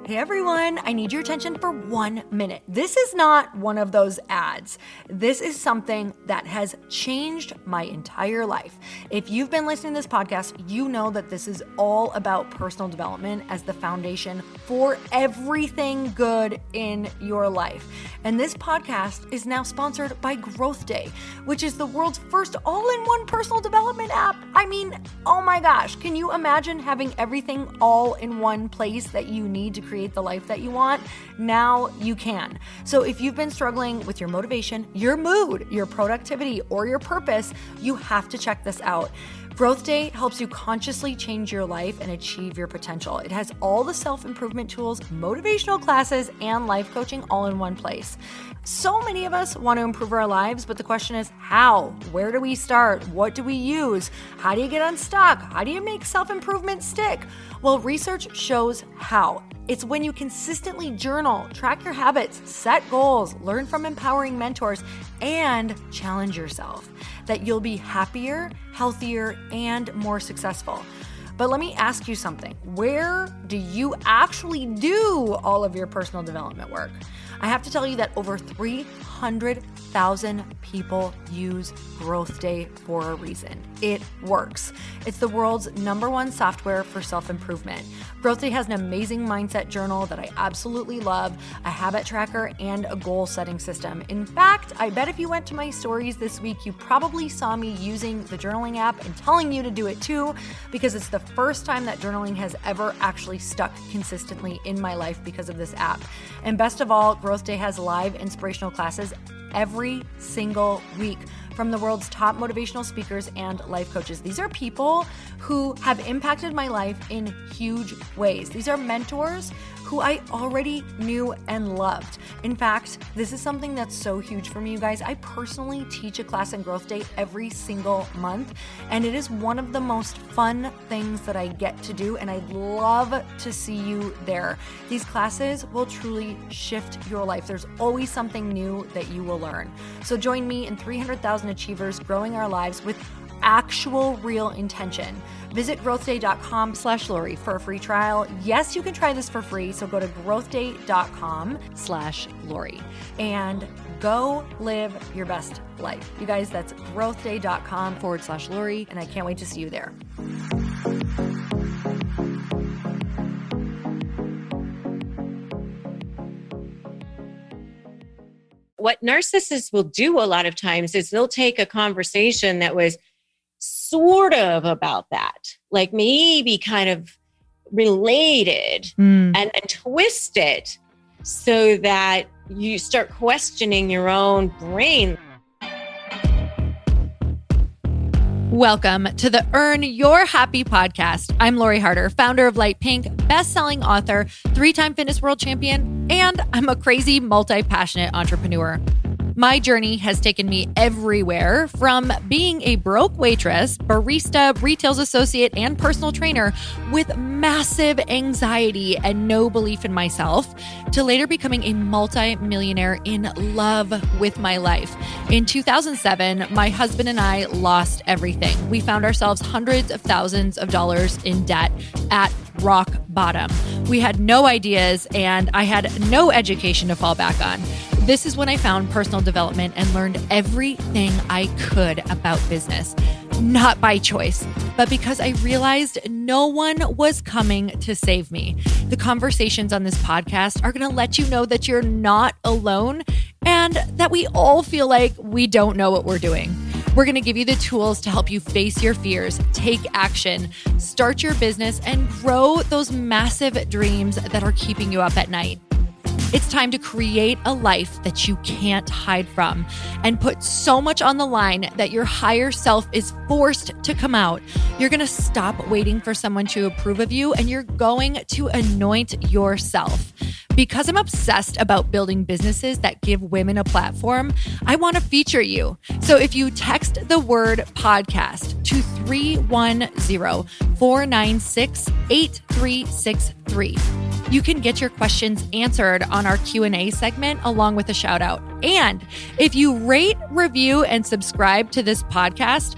Hey everyone, I need your attention for 1 minute. This is not one of those ads. This is something that has changed my entire life. If you've been listening to this podcast, you know that this is all about personal development as the foundation for everything good in your life. And this podcast is now sponsored by Growth Day, which is the world's first all-in-one personal development app. I mean, oh my gosh, can you imagine having everything all in one place that you need to create the life that you want? Now you can. So if you've been struggling with your motivation, your mood, your productivity, or your purpose, you have to check this out. Growth Day helps you consciously change your life and achieve your potential. It has all the self-improvement tools, motivational classes, and life coaching all in one place. So many of us want to improve our lives, but the question is how? Where do we start? What do we use? How do you get unstuck? How do you make self-improvement stick? Well, research shows how. It's when you consistently journal, track your habits, set goals, learn from empowering mentors, and challenge yourself that you'll be happier, healthier, and more successful. But let me ask you something. Where do you actually do all of your personal development work? I have to tell you that over 300,000 people use Growth Day for a reason. It works. It's the world's #1 software for self-improvement. Growth Day has an amazing mindset journal that I absolutely love, a habit tracker, and a goal-setting system. In fact, I bet if you went to my stories this week, you probably saw me using the journaling app and telling you to do it too, because it's the first time that journaling has ever actually stuck consistently in my life because of this app. And best of all, Growth Day has live inspirational classes every single week from the world's top motivational speakers and life coaches. These are people who have impacted my life in huge ways. These are mentors who I already knew and loved. In fact, this is something that's so huge for me, you guys. I personally teach a class in Growth Day every single month, and it is one of the most fun things that I get to do, and I'd love to see you there. These classes will truly shift your life. There's always something new that you will learn. So join me and 300,000 achievers growing our lives with actual real intention. Visit growthday.com/Lori for a free trial. Yes, you can try this for free. So go to growthday.com/Lori and go live your best life. You guys, that's growthday.com/Lori. And I can't wait to see you there. What narcissists will do a lot of times is they'll take a conversation that was sort of about that, like maybe kind of related, and twist it so that you start questioning your own brain. Welcome to the Earn Your Happy podcast. I'm Lori Harder, founder of Light Pink, best-selling author, 3-time fitness world champion, and I'm a crazy, multi-passionate entrepreneur. My journey has taken me everywhere, from being a broke waitress, barista, retail associate, and personal trainer with massive anxiety and no belief in myself, to later becoming a multi-millionaire in love with my life. In 2007, my husband and I lost everything. We found ourselves hundreds of thousands of dollars in debt at rock bottom. We had no ideas, and I had no education to fall back on. This is when I found personal development and learned everything I could about business. Not by choice, but because I realized no one was coming to save me. The conversations on this podcast are going to let you know that you're not alone and that we all feel like we don't know what we're doing. We're going to give you the tools to help you face your fears, take action, start your business, and grow those massive dreams that are keeping you up at night. It's time to create a life that you can't hide from and put so much on the line that your higher self is forced to come out. You're going to stop waiting for someone to approve of you, and you're going to anoint yourself. Because I'm obsessed about building businesses that give women a platform, I want to feature you. So if you text the word podcast to 310-496-8363, you can get your questions answered on our Q&A segment along with a shout out. And if you rate, review, and subscribe to this podcast,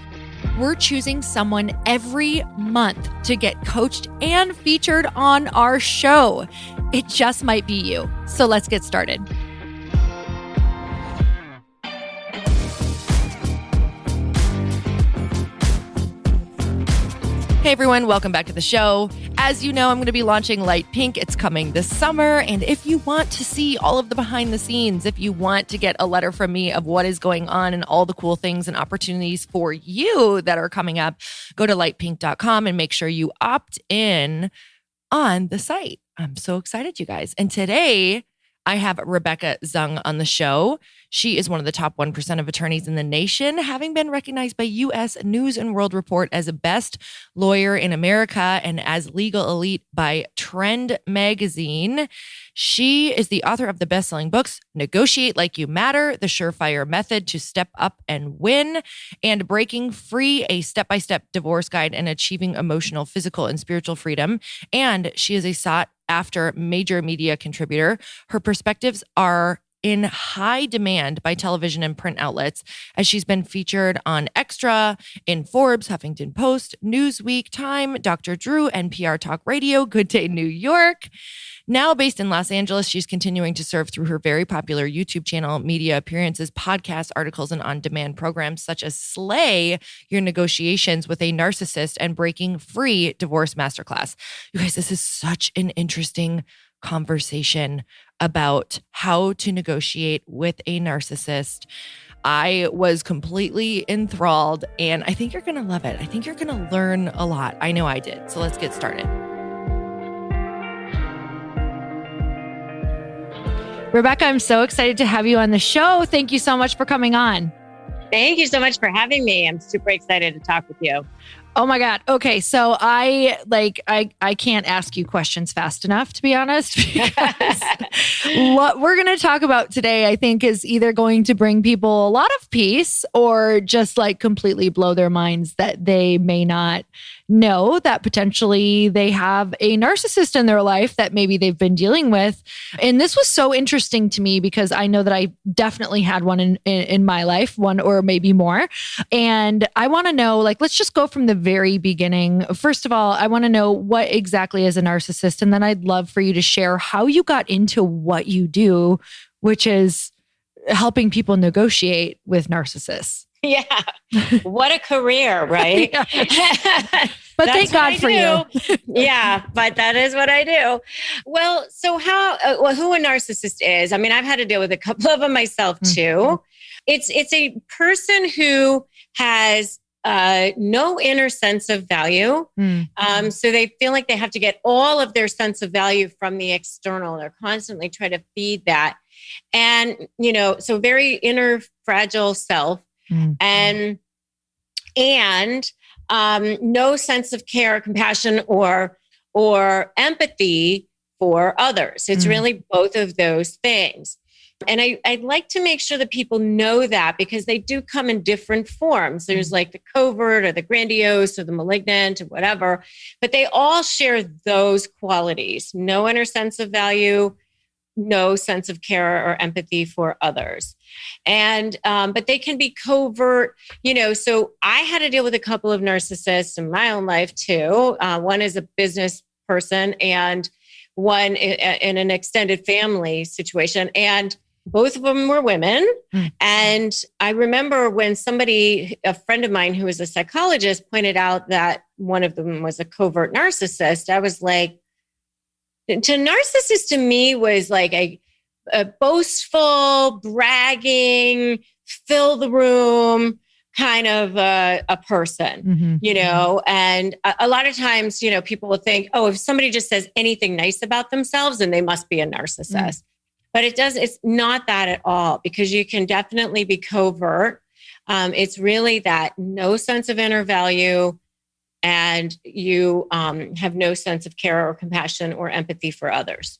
We're choosing someone every month to get coached and featured on our show. It just might be you. So let's get started. Hey everyone, welcome back to the show. As you know, I'm going to be launching Light Pink. It's coming this summer. And if you want to see all of the behind the scenes, if you want to get a letter from me of what is going on and all the cool things and opportunities for you that are coming up, go to lightpink.com and make sure you opt in on the site. I'm so excited, you guys. And today I have Rebecca Zung on the show. She is one of the top 1% of attorneys in the nation, having been recognized by U.S. News and World Report as a best lawyer in America and as legal elite by Trend magazine. She is the author of the best-selling books, Negotiate Like You Matter, The Surefire Method to Step Up and Win, and Breaking Free, a step-by-step divorce guide and achieving emotional, physical, and spiritual freedom. And she is a sought-after major media contributor. Her perspectives are in high demand by television and print outlets, as she's been featured on Extra, in Forbes, Huffington Post, Newsweek, Time, Dr. Drew, NPR Talk Radio, Good Day New York. Now based in Los Angeles, she's continuing to serve through her very popular YouTube channel, media appearances, podcasts, articles, and on-demand programs such as Slay Your Negotiations with a Narcissist and Breaking Free Divorce Masterclass. You guys, this is such an interesting conversation about how to negotiate with a narcissist. I was completely enthralled, and I think you're going to love it. I think you're going to learn a lot. I know I did. So let's get started. Rebecca, I'm so excited to have you on the show. Thank you so much for coming on. Thank you so much for having me. I'm super excited to talk with you. Oh my God. Okay. So I can't ask you questions fast enough, to be honest, because what we're going to talk about today, I think, is either going to bring people a lot of peace or just like completely blow their minds that they may not know that potentially they have a narcissist in their life that maybe they've been dealing with. And this was so interesting to me because I know that I definitely had one in my life, one or maybe more. And I want to know, like, let's just go from the very beginning. First of all, I want to know what exactly is a narcissist. And then I'd love for you to share how you got into what you do, which is helping people negotiate with narcissists. Yeah. What a career, right? But thank God for you. Yeah, but that is what I do. Well, so who a narcissist is, I mean, I've had to deal with a couple of them myself too. It's a person who has no inner sense of value. So they feel like they have to get all of their sense of value from the external. They're constantly trying to feed that. And, so very inner fragile self. And no sense of care, compassion, or empathy for others. It's really both of those things. And I'd like to make sure that people know that because they do come in different forms. There's like the covert or the grandiose or the malignant or whatever, but they all share those qualities. No inner sense of value, no sense of care or empathy for others. And, but they can be covert, so I had to deal with a couple of narcissists in my own life too. One is a business person and one in an extended family situation. And both of them were women. And I remember when a friend of mine who was a psychologist pointed out that one of them was a covert narcissist, I was like, narcissist to me was like a boastful, bragging, fill the room kind of a person, and a lot of times, people will think, oh, if somebody just says anything nice about themselves, then they must be a narcissist. But it's not that at all, because you can definitely be covert. It's really that no sense of inner value, and you have no sense of care or compassion or empathy for others.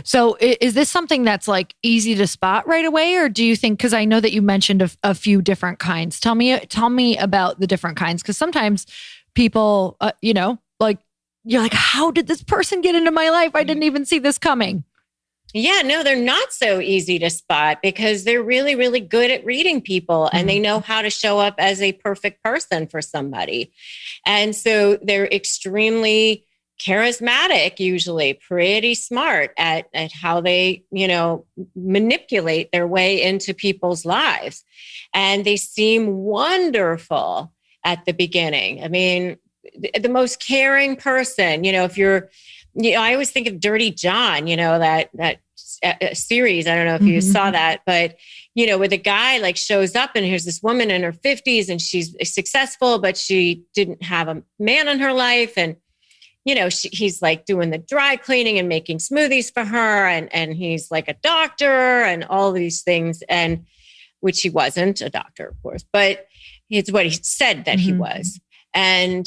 So is this something that's like easy to spot right away? Or do you think, because I know that you mentioned a few different kinds, tell me about the different kinds. Because sometimes people, like you're like, how did this person get into my life? I didn't even see this coming. Yeah, no, they're not so easy to spot because they're really, really good at reading people and they know how to show up as a perfect person for somebody. And so they're extremely charismatic, usually pretty smart at how they, manipulate their way into people's lives. And they seem wonderful at the beginning. I mean, the most caring person, if you're, I always think of Dirty John, that series. I don't know if you saw that, but where the guy like shows up and here's this woman in her 50s and she's successful, but she didn't have a man in her life. And, he's like doing the dry cleaning and making smoothies for her. And he's like a doctor and all these things. And which he wasn't a doctor, of course, but it's what he said that he was. And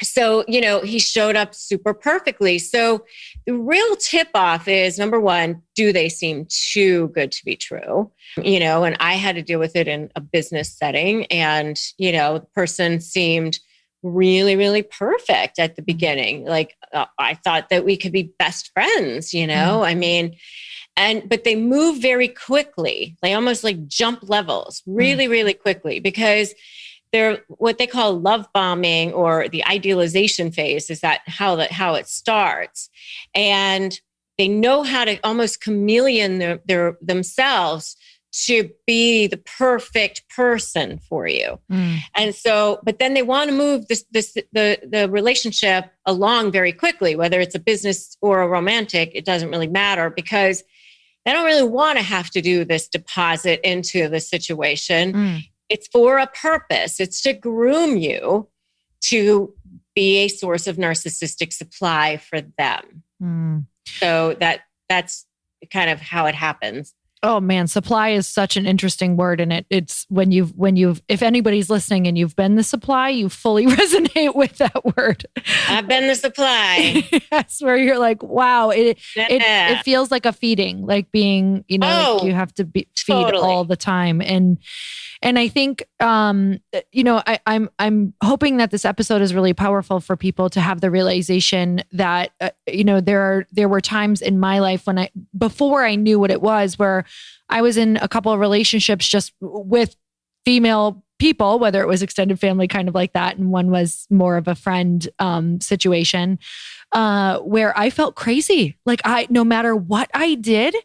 so, he showed up super perfectly. So the real tip off is, number one, do they seem too good to be true? And I had to deal with it in a business setting. And, the person seemed really, really perfect at the beginning. Like I thought that we could be best friends, I mean, but they move very quickly. They almost like jump levels really, really quickly because they're what they call love bombing, or the idealization phase is that how it starts. And they know how to almost chameleon themselves to be the perfect person for you. And so, but then they want to move the relationship along very quickly, whether it's a business or a romantic, it doesn't really matter because they don't really want to have to do this deposit into the situation. It's for a purpose. It's to groom you to be a source of narcissistic supply for them. So that's kind of how it happens. Oh man, supply is such an interesting word. And it's when you've, if anybody's listening and you've been the supply, you fully resonate with that word. I've been the supply. That's where you're like, wow, it feels like a feeding, like being, like you have to feed all the time. And I think, I'm hoping that this episode is really powerful for people to have the realization that, there were times in my life when before I knew what it was, where I was in a couple of relationships just with female people, whether it was extended family, kind of like that. And one was more of a friend situation where I felt crazy. Like no matter what I did,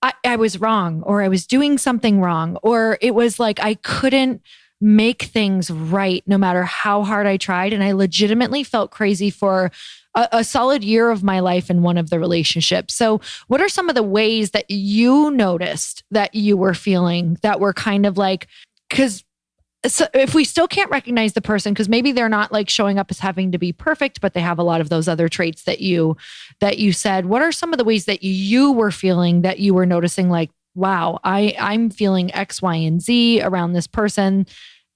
I was wrong, or I was doing something wrong, or it was like I couldn't make things right no matter how hard I tried. And I legitimately felt crazy for a solid year of my life in one of the relationships. So what are some of the ways that you noticed that you were feeling that were kind of like, so if we still can't recognize the person, because maybe they're not like showing up as having to be perfect, but they have a lot of those other traits that you said, what are some of the ways that you were feeling that you were noticing like, wow, I'm feeling X, Y, and Z around this person.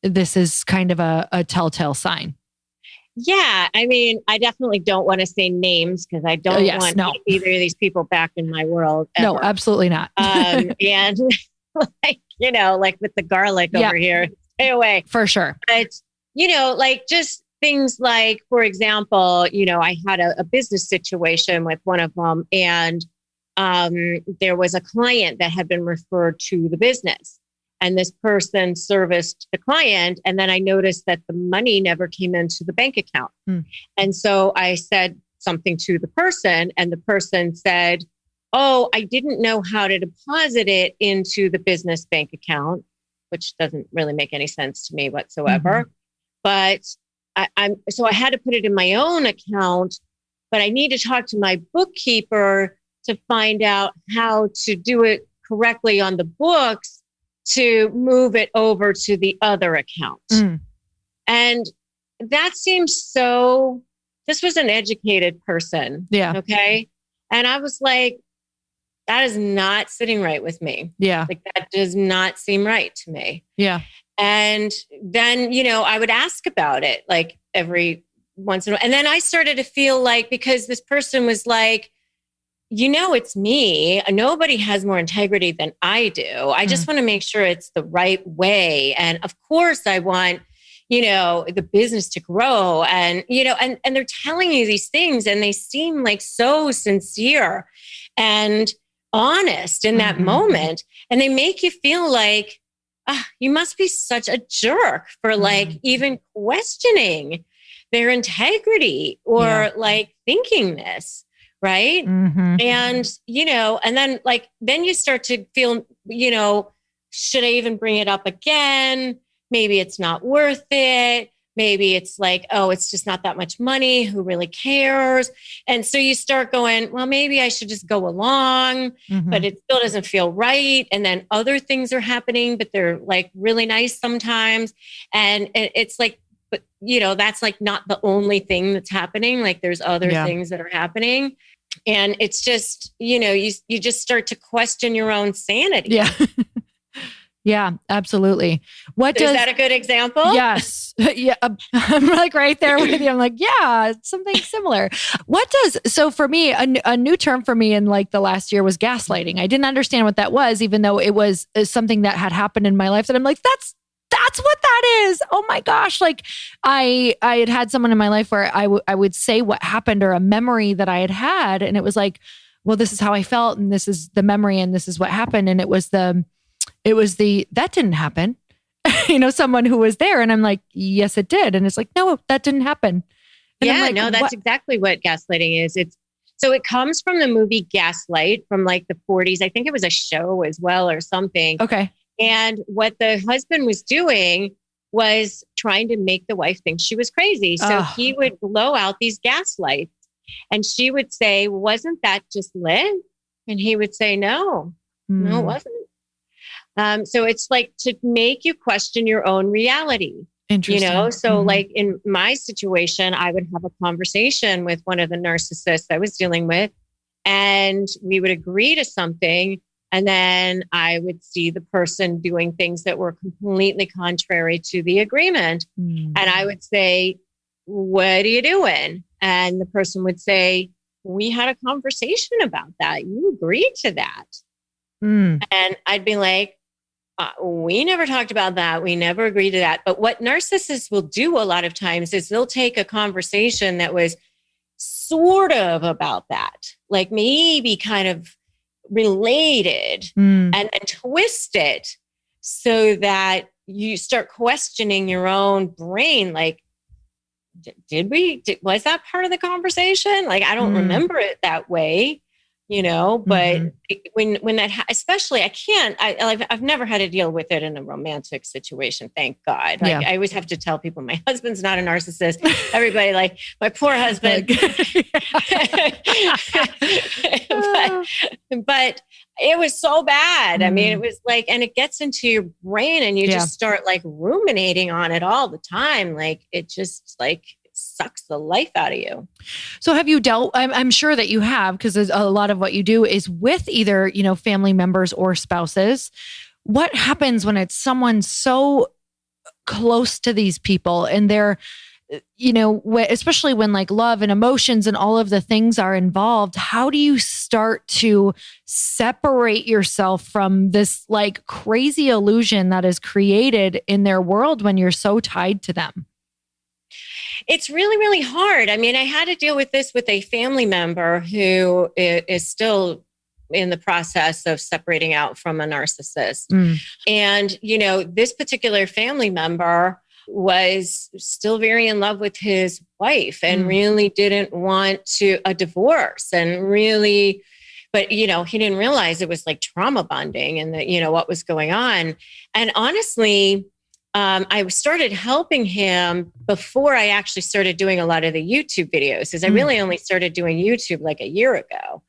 This is kind of a telltale sign. Yeah. I mean, I definitely don't want to say names because I don't want either of these people back in my world. Ever. No, absolutely not. And like with the garlic over here, stay away. For sure. But, like just things like, for example, I had a business situation with one of them and there was a client that had been referred to the business. And this person serviced the client. And then I noticed that the money never came into the bank account. And so I said something to the person and the person said, oh, I didn't know how to deposit it into the business bank account, which doesn't really make any sense to me whatsoever. But so I had to put it in my own account, but I need to talk to my bookkeeper to find out how to do it correctly on the books to move it over to the other account. And that seems this was an educated person. Yeah. Okay. And I was like, that is not sitting right with me. Yeah. Like that does not seem right to me. Yeah. And then, I would ask about it like every once in a while. And then I started to feel like, because this person was like, it's me. Nobody has more integrity than I do. I just want to make sure it's the right way. And of course I want, the business to grow and, and they're telling you these things and they seem like so sincere. And honest in that moment. And they make you feel like, you must be such a jerk for like even questioning their integrity or like thinking this. Right. And, and then then you start to feel, should I even bring it up again? Maybe it's not worth it. Maybe it's like, oh, it's just not that much money. Who really cares? And so you start going, well, maybe I should just go along, but it still doesn't feel right. And then other things are happening, but they're like really nice sometimes. And it's like, but that's like not the only thing that's happening. Like there's other things that are happening. And it's just, you just start to question your own sanity. Yeah. Yeah, absolutely. Is that a good example? Yes. Yeah. I'm like right there with you. I'm like, yeah, it's something similar. So for me, a new term for me in like the last year was gaslighting. I didn't understand what that was, even though it was something that had happened in my life that I'm like, that's what that is. Oh my gosh. Like I had someone in my life where I would say what happened or a memory that I had. And it was like, well, this is how I felt. And this is the memory. And this is what happened. And it was that didn't happen, someone who was there. And I'm like, yes, it did. And it's like, no, that didn't happen. And yeah, like, no, that's exactly what gaslighting is. So it comes from the movie Gaslight from like the 40s. I think it was a show as well or something. Okay. And what the husband was doing was trying to make the wife think she was crazy. So he would blow out these gas lights and she would say, wasn't that just lit? And he would say, no, it wasn't. So it's like to make you question your own reality, So like in my situation, I would have a conversation with one of the narcissists I was dealing with and we would agree to something. And then I would see the person doing things that were completely contrary to the agreement. And I would say, what are you doing? And the person would say, we had a conversation about that. You agreed to that. And I'd be like, we never talked about that. We never agreed to that. But what narcissists will do a lot of times is they'll take a conversation that was sort of about that, like maybe kind of related and twist it so that you start questioning your own brain. Like, was that part of the conversation? Like, I don't remember it that way, but when that, especially I've never had to deal with it in a romantic situation. Thank God. Like I always have to tell people my husband's not a narcissist. Everybody like my poor husband, but it was so bad. I mean, it was like, and it gets into your brain and you just start like ruminating on it all the time. Like it just like sucks the life out of you. So have you dealt, I'm sure that you have, because a lot of what you do is with either, family members or spouses. What happens when it's someone so close to these people and they're, especially when like love and emotions and all of the things are involved, how do you start to separate yourself from this like crazy illusion that is created in their world when you're so tied to them? It's really, really hard. I mean, I had to deal with this with a family member who is still in the process of separating out from a narcissist. And, this particular family member was still very in love with his wife and really didn't want a divorce and really, but, he didn't realize it was like trauma bonding and that, what was going on. And honestly, I started helping him before I actually started doing a lot of the YouTube videos, because I really only started doing YouTube like a year ago.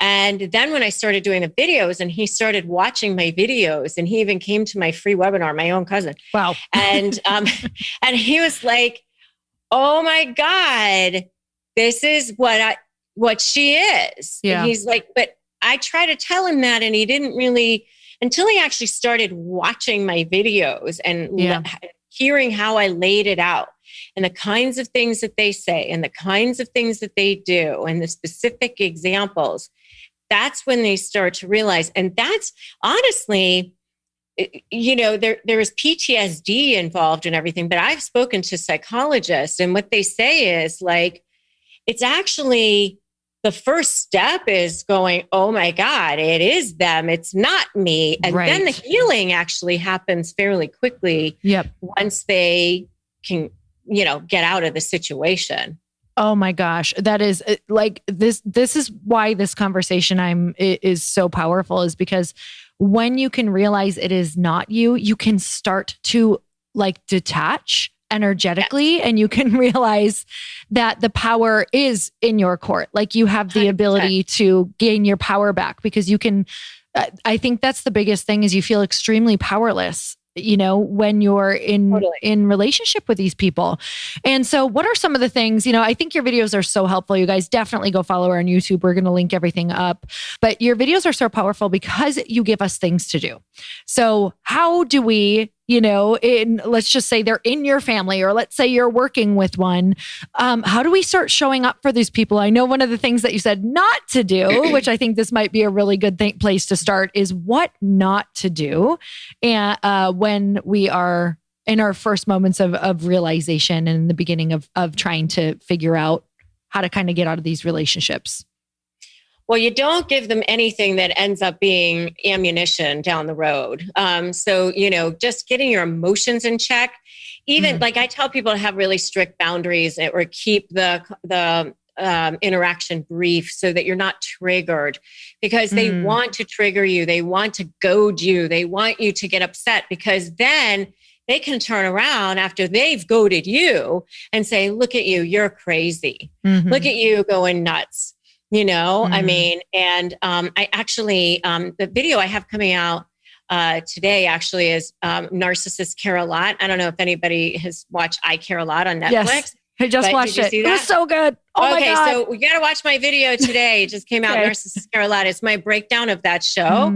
And then when I started doing the videos and he started watching my videos and he even came to my free webinar, my own cousin. Wow. And, and he was like, oh my God, this is what she is. Yeah. And he's like, but I tried to tell him that and he didn't really, until he actually started watching my videos and hearing how I laid it out and the kinds of things that they say and the kinds of things that they do and the specific examples, that's when they start to realize. And that's honestly, there is PTSD involved in everything, but I've spoken to psychologists and what they say is like, it's actually the first step is going, oh my God, it is them. It's not me. And then the healing actually happens fairly quickly. Once they can, get out of the situation. Oh my gosh. That is like this is why this conversation is so powerful, is because when you can realize it is not you, you can start to like detach energetically, and you can realize that the power is in your court. Like you have the 100%. Ability to gain your power back, because you can, I think that's the biggest thing, is you feel extremely powerless, when you're in relationship with these people. And so what are some of the things, I think your videos are so helpful. You guys definitely go follow her on YouTube. We're going to link everything up, but your videos are so powerful because you give us things to do. So how do we, let's just say they're in your family, or let's say you're working with one. How do we start showing up for these people? I know one of the things that you said not to do, which I think this might be a really good place to start, is what not to do. And when we are in our first moments of realization and in the beginning of trying to figure out how to kind of get out of these relationships. Well, you don't give them anything that ends up being ammunition down the road. So, just getting your emotions in check. Even like I tell people to have really strict boundaries, or keep the interaction brief so that you're not triggered, because they want to trigger you. They want to goad you. They want you to get upset, because then they can turn around after they've goaded you and say, look at you, you're crazy. Look at you going nuts. I mean, and I actually, the video I have coming out today actually is Narcissists Care a Lot. I don't know if anybody has watched I Care a Lot on Netflix. Yes, I just watched it. It was so good. Oh my God. So we got to watch my video today. It just came out, Narcissists Care a Lot. It's my breakdown of that show.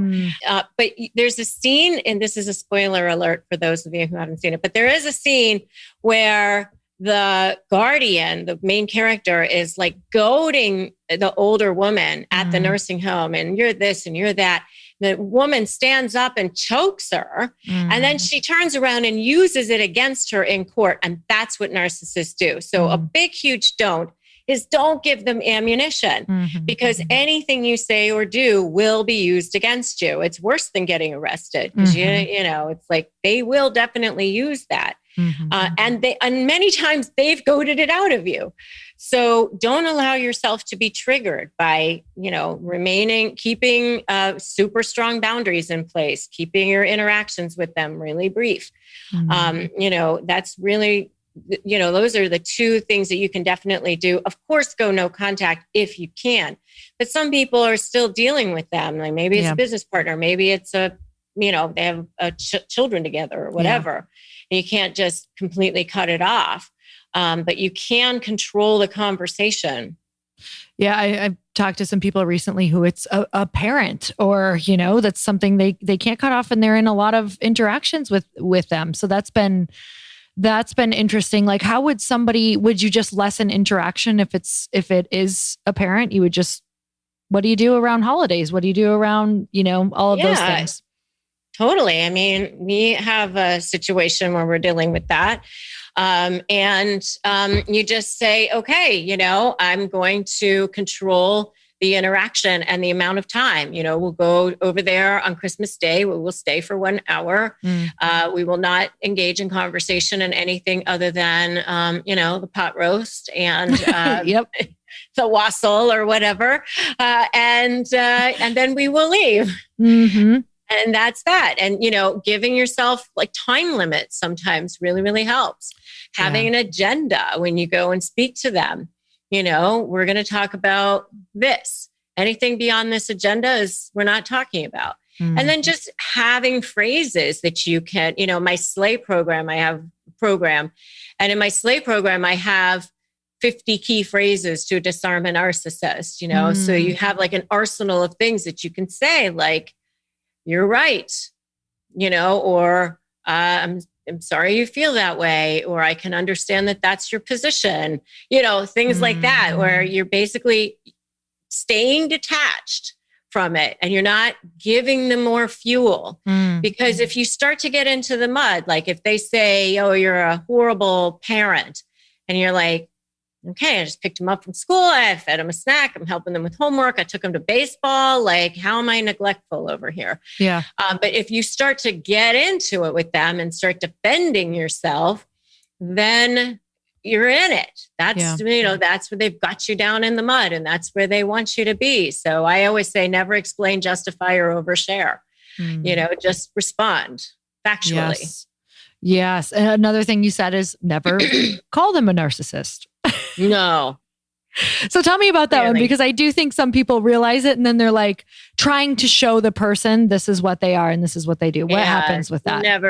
But there's a scene, and this is a spoiler alert for those of you who haven't seen it, but there is a scene where the guardian, the main character, is like goading the older woman at the nursing home, and you're this and you're that. The woman stands up and chokes her, and then she turns around and uses it against her in court. And that's what narcissists do. So a big, huge don't give them ammunition, because anything you say or do will be used against you. It's worse than getting arrested, because it's like they will definitely use that. And many times they've goaded it out of you. So don't allow yourself to be triggered by, keeping super strong boundaries in place, keeping your interactions with them really brief. That's really, those are the two things that you can definitely do. Of course, go no contact if you can, but some people are still dealing with them. Like maybe it's a business partner, maybe it's they have children together or whatever. You can't just completely cut it off, but you can control the conversation. Yeah, I've talked to some people recently who it's a parent, or, that's something they can't cut off, and they're in a lot of interactions with them. So that's been interesting. Like, how would you just lessen interaction if it is a parent? You would just, what do you do around holidays? What do you do around, all of those things? Totally. I mean, we have a situation where we're dealing with that. You just say, okay, I'm going to control the interaction and the amount of time. We'll go over there on Christmas Day. We will stay for 1 hour. We will not engage in conversation and anything other than, the pot roast and the wassail or whatever. And then we will leave. And that's that. And, giving yourself like time limits sometimes really, really helps. Having an agenda when you go and speak to them. We're going to talk about this. Anything beyond this agenda we're not talking about. And then just having phrases that you can, my SLAY program, I have a program. And in my SLAY program, I have 50 key phrases to disarm a narcissist, so you have like an arsenal of things that you can say, like, you're right, or I'm sorry you feel that way, or I can understand that that's your position, things like that, where you're basically staying detached from it and you're not giving them more fuel. Because if you start to get into the mud, like if they say, oh, you're a horrible parent, and you're like, okay, I just picked him up from school. I fed him a snack. I'm helping them with homework. I took him to baseball. Like, how am I neglectful over here? Yeah. But if you start to get into it with them and start defending yourself, then you're in it. That's, that's where they've got you down in the mud, and that's where they want you to be. So I always say, never explain, justify, or overshare. Just respond factually. Yes. And another thing you said is never call them a narcissist. No. So tell me about that one, because I do think some people realize it and then they're like trying to show the person this is what they are and this is what they do. What happens with that?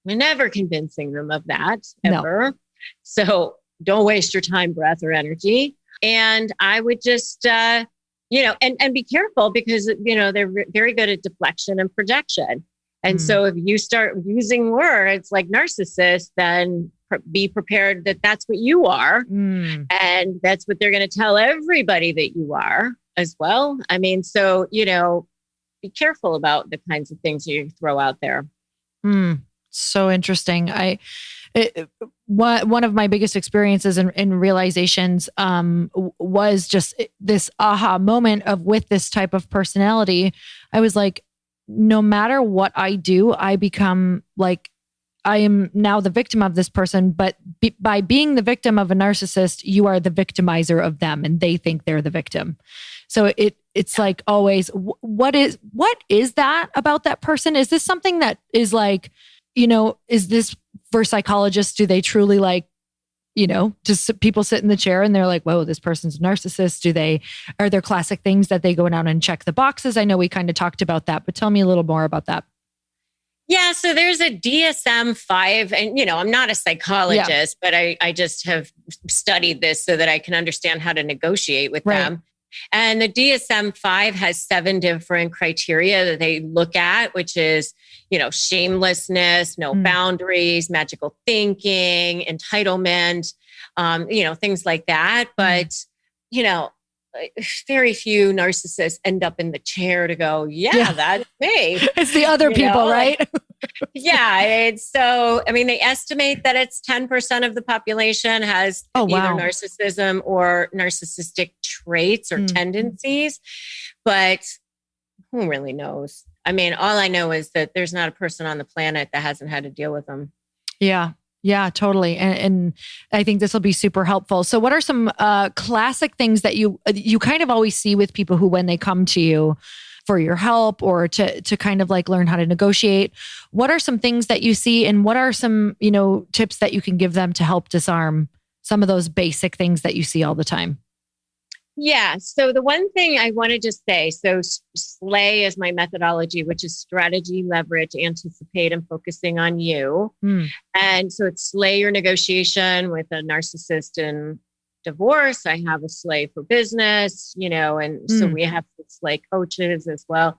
We're never convincing them of that ever. No. So don't waste your time, breath, or energy. And I would just, and be careful, because, they're very good at deflection and projection. And so if you start using words like narcissist, then be prepared that that's what you are. And that's what they're going to tell everybody that you are as well. I mean, so, be careful about the kinds of things you throw out there. So interesting. One of my biggest experiences and realizations was just this aha moment of, with this type of personality, I was like, no matter what I do, I become like, I am now the victim of this person, but by being the victim of a narcissist, you are the victimizer of them and they think they're the victim. So it's like always, what is that about that person? Is this something that is like, is this for psychologists? Do they truly like, just people sit in the chair and they're like, whoa, this person's a narcissist? Are there classic things that they go down and check the boxes? I know we kind of talked about that, but tell me a little more about that. Yeah. So there's a DSM-5, and, I'm not a psychologist, but I just have studied this so that I can understand how to negotiate with them. And the DSM-5 has 7 different criteria that they look at, which is, shamelessness, no boundaries, magical thinking, entitlement, things like that. But, very few narcissists end up in the chair to go, that's me. It's the other people, right? They estimate that it's 10% of the population has either narcissism or narcissistic traits or tendencies, but who really knows? I mean, all I know is that there's not a person on the planet that hasn't had to deal with them. Yeah. Yeah, totally. And I think this will be super helpful. So what are some classic things that you kind of always see with people who, when they come to you for your help or to kind of like learn how to negotiate, what are some things that you see, and what are some, tips that you can give them to help disarm some of those basic things that you see all the time? Yeah. So the one thing I want to just say, so SLAY is my methodology, which is strategy, leverage, anticipate, and focusing on you. And so it's SLAY your negotiation with a narcissist in divorce. I have a SLAY for business, and so we have SLAY coaches as well.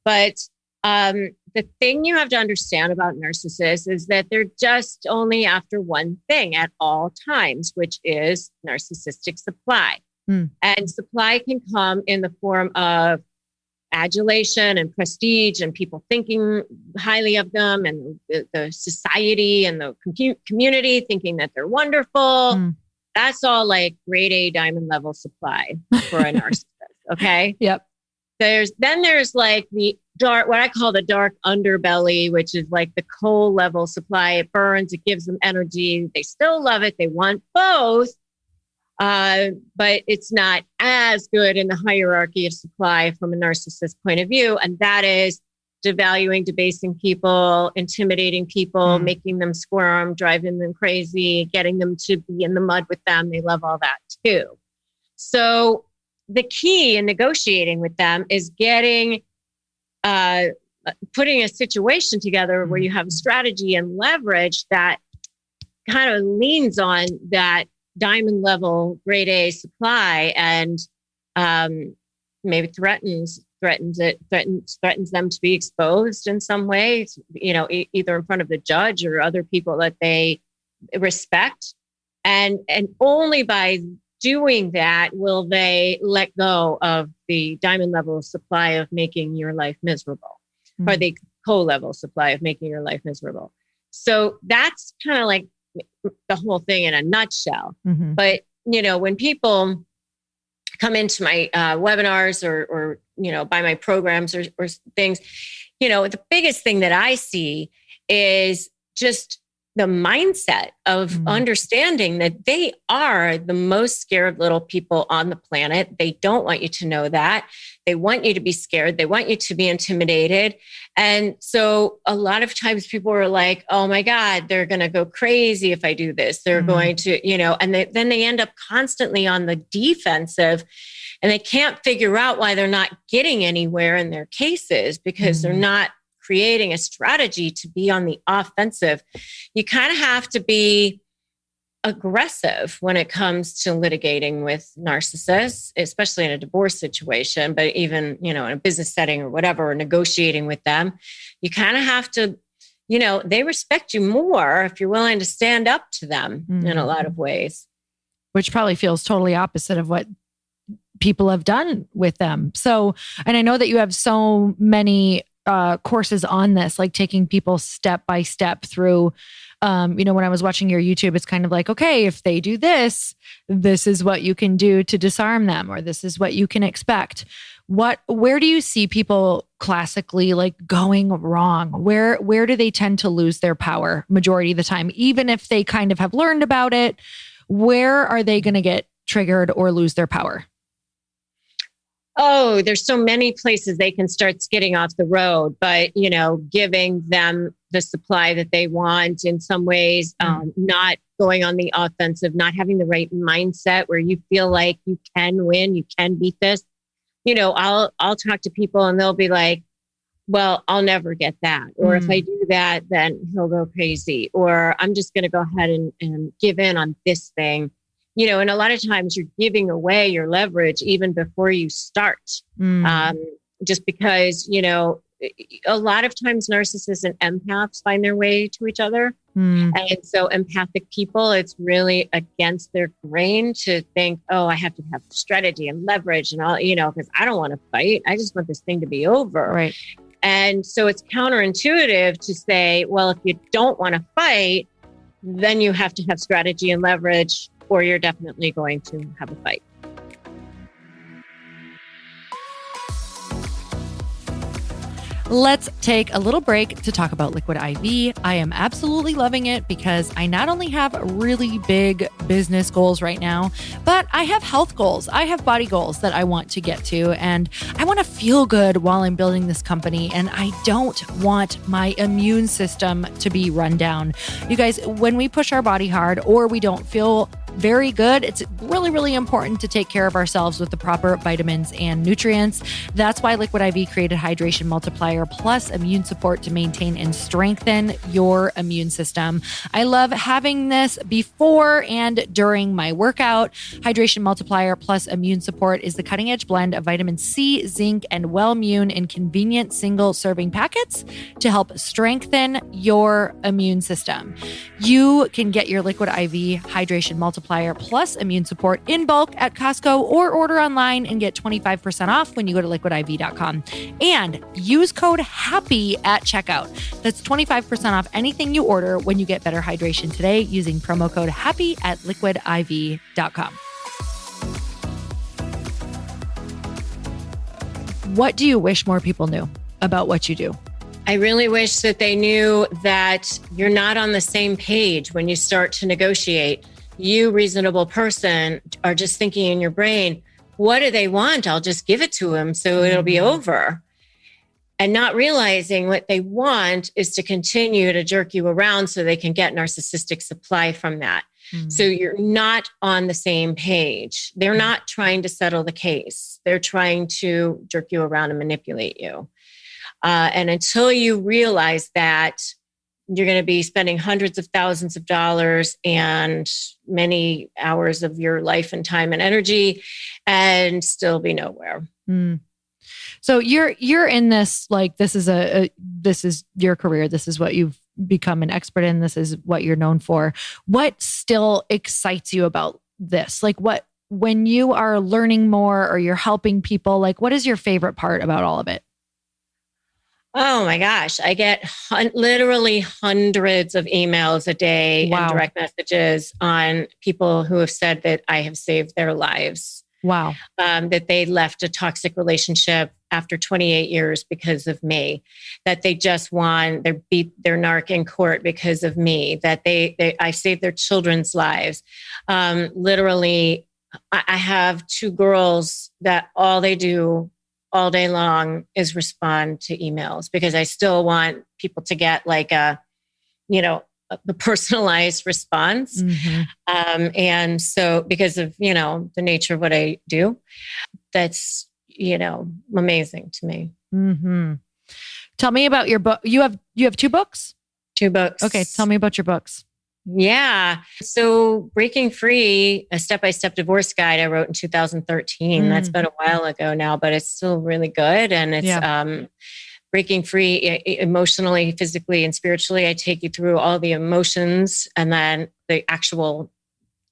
But the thing you have to understand about narcissists is that they're just only after one thing at all times, which is narcissistic supply. And supply can come in the form of adulation and prestige and people thinking highly of them, and the society and the community thinking that they're wonderful. That's all like grade A diamond level supply for a narcissist. Okay. Yep. There's like the dark, what I call the dark underbelly, which is like the coal level supply. It burns, it gives them energy. They still love it. They want both. But it's not as good in the hierarchy of supply from a narcissist point of view. And that is devaluing, debasing people, intimidating people, making them squirm, driving them crazy, getting them to be in the mud with them. They love all that too. So the key in negotiating with them is putting a situation together where you have a strategy and leverage that kind of leans on that diamond level grade A supply, and maybe threatens them to be exposed in some way, either in front of the judge or other people that they respect. And only by doing that will they let go of the diamond level supply of making your life miserable, or the coal level supply of making your life miserable. So that's kind of like the whole thing in a nutshell. But when people come into my webinars or buy my programs or things, the biggest thing that I see is just the mindset of understanding that they are the most scared little people on the planet. They don't want you to know that. They want you to be scared. They want you to be intimidated. And so a lot of times people are like, oh my God, they're going to go crazy if I do this. They're going to, and then they end up constantly on the defensive, and they can't figure out why they're not getting anywhere in their cases because they're not creating a strategy to be on the offensive. You kind of have to be aggressive when it comes to litigating with narcissists, especially in a divorce situation, but even, in a business setting or whatever, or negotiating with them. You kind of have to, they respect you more if you're willing to stand up to them in a lot of ways. Which probably feels totally opposite of what people have done with them. So, and I know that you have so many courses on this, like taking people step by step through, when I was watching your YouTube, it's kind of like, okay, if they do this, this is what you can do to disarm them, or this is what you can expect. Where do you see people classically like going wrong? Where do they tend to lose their power majority of the time? Even if they kind of have learned about it, where are they going to get triggered or lose their power? Oh, there's so many places they can start skidding off the road, but, giving them the supply that they want in some ways, not going on the offensive, not having the right mindset where you feel like you can win, you can beat this. I'll talk to people and they'll be like, well, I'll never get that. Or if I do that, then he'll go crazy. Or I'm just going to go ahead and give in on this thing. And a lot of times you're giving away your leverage even before you start, just because, a lot of times narcissists and empaths find their way to each other. And so empathic people, it's really against their grain to think, oh, I have to have strategy and leverage and all, because I don't want to fight. I just want this thing to be over. Right. And so it's counterintuitive to say, well, if you don't want to fight, then you have to have strategy and leverage, or you're definitely going to have a fight. Let's take a little break to talk about Liquid IV. I am absolutely loving it because I not only have really big business goals right now, but I have health goals. I have body goals that I want to get to, and I want to feel good while I'm building this company. And I don't want my immune system to be run down. You guys, when we push our body hard or we don't feel very good, it's really, really important to take care of ourselves with the proper vitamins and nutrients. That's why Liquid IV created Hydration Multiplier Plus Immune Support to maintain and strengthen your immune system. I love having this before and during my workout. Hydration Multiplier Plus Immune Support is the cutting edge blend of vitamin C, zinc, and Wellmune in convenient single serving packets to help strengthen your immune system. You can get your Liquid IV Hydration Multiplier Plus Immune Support in bulk at Costco or order online and get 25% off when you go to liquidiv.com and use code HAPPY at checkout. That's 25% off anything you order when you get better hydration today using promo code HAPPY at liquidiv.com. What do you wish more people knew about what you do? I really wish that they knew that you're not on the same page when you start to negotiate. You, reasonable person, are just thinking in your brain, what do they want? I'll just give it to them so it'll be over. And not realizing what they want is to continue to jerk you around so they can get narcissistic supply from that. So you're not on the same page. They're not trying to settle the case. They're trying to jerk you around and manipulate you. And until you realize that, you're going to be spending hundreds of thousands of dollars and many hours of your life and time and energy and still be nowhere. So you're in this, like, this is this is your career. This is what you've become an expert in. This is what you're known for. What still excites you about this? Like, when you are learning more or you're helping people, like, what is your favorite part about all of it? Oh my gosh. I get literally hundreds of emails a day Wow. and direct messages on people who have said that I have saved their lives. Wow. That they left a toxic relationship after 28 years because of me, that they just won, they beat their narc in court because of me, that I saved their children's lives. Literally, I have two girls that all they do all day long is respond to emails because I still want people to get like a personalized response. Mm-hmm. And so because of, the nature of what I do, that's, amazing to me. Mm-hmm. Tell me about your book. You have two books? Two books. Okay. Tell me about your books. Yeah. So Breaking Free, a step-by-step divorce guide I wrote in 2013. That's been a while ago now, but it's still really good. And it's Breaking Free emotionally, physically, and spiritually. I take you through all the emotions and then the actual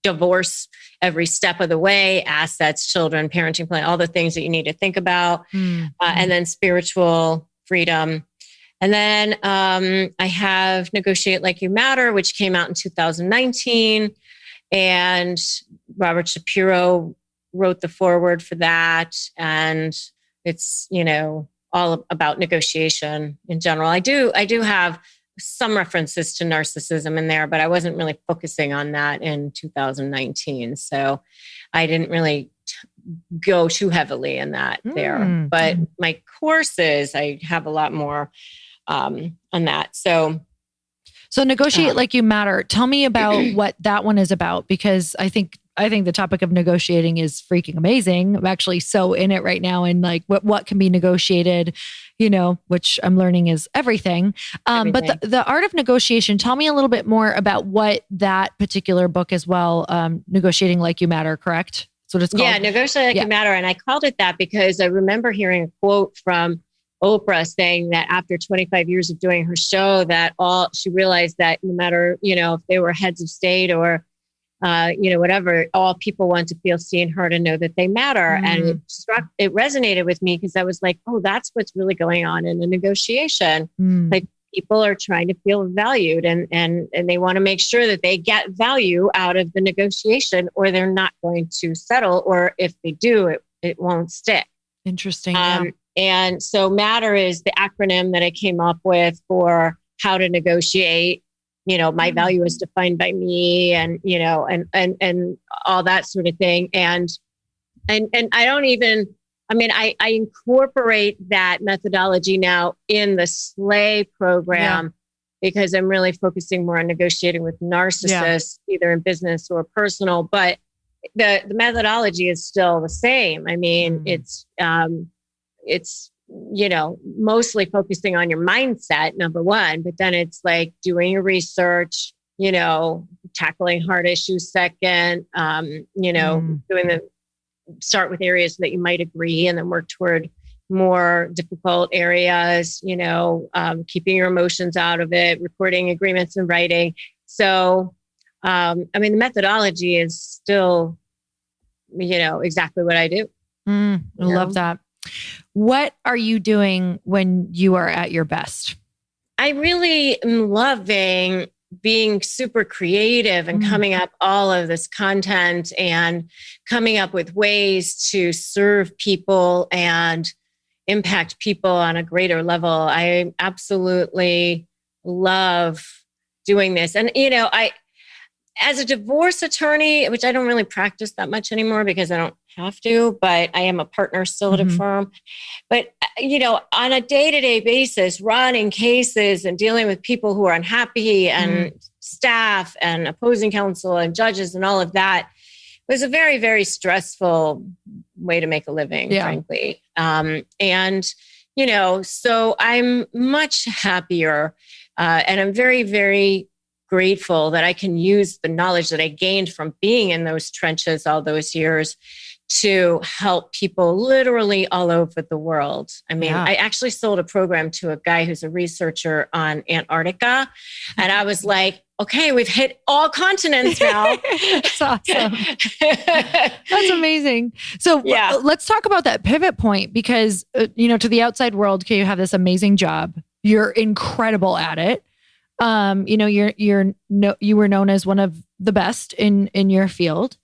divorce every step of the way, assets, children, parenting plan, all the things that you need to think about. And then spiritual freedom. And then I have Negotiate Like You Matter, which came out in 2019. And Robert Shapiro wrote the foreword for that. And it's, all about negotiation in general. I do have some references to narcissism in there, but I wasn't really focusing on that in 2019. So I didn't really go too heavily in that there. But my courses, I have a lot more on that. So Negotiate Like You Matter. Tell me about what that one is about, because I think the topic of negotiating is freaking amazing. I'm actually so in it right now, and like what can be negotiated, which I'm learning is everything. But the art of negotiation, tell me a little bit more about what that particular book as well, Negotiating Like You Matter, correct? That's what it's called. Yeah, Negotiate Like You Matter. And I called it that because I remember hearing a quote from Oprah saying that after 25 years of doing her show, that she realized that no matter, if they were heads of state or, whatever, all people want to feel seen, heard, and know that they matter. And it resonated with me because I was like, oh, that's what's really going on in a negotiation. Like people are trying to feel valued and they want to make sure that they get value out of the negotiation or they're not going to settle. Or if they do, it won't stick. Interesting. And so MATTER is the acronym that I came up with for how to negotiate. My value is defined by me and, and all that sort of thing. And I don't even, I incorporate that methodology now in the SLAY program because I'm really focusing more on negotiating with narcissists, either in business or personal, but the methodology is still the same. It's, mostly focusing on your mindset, number one, but then it's like doing your research, tackling hard issues second, start with areas that you might agree and then work toward more difficult areas, keeping your emotions out of it, recording agreements in writing. So, the methodology is still, exactly what I do. I love that. What are you doing when you are at your best? I really am loving being super creative and coming up all of this content and coming up with ways to serve people and impact people on a greater level. I absolutely love doing this. And, as a divorce attorney, which I don't really practice that much anymore because I don't have to, but I am a partner still at a firm. But, on a day-to-day basis, running cases and dealing with people who are unhappy and staff and opposing counsel and judges and all of that was a very, very stressful way to make a living, frankly. So I'm much happier and I'm very, very grateful that I can use the knowledge that I gained from being in those trenches all those years to help people literally all over the world. I mean, Yeah. I actually sold a program to a guy who's a researcher on Antarctica. And I was like, okay, we've hit all continents now. That's awesome. That's amazing. So Yeah. let's talk about that pivot point because, to the outside world, okay, you have this amazing job. You're incredible at it. You were known as one of the best in your field,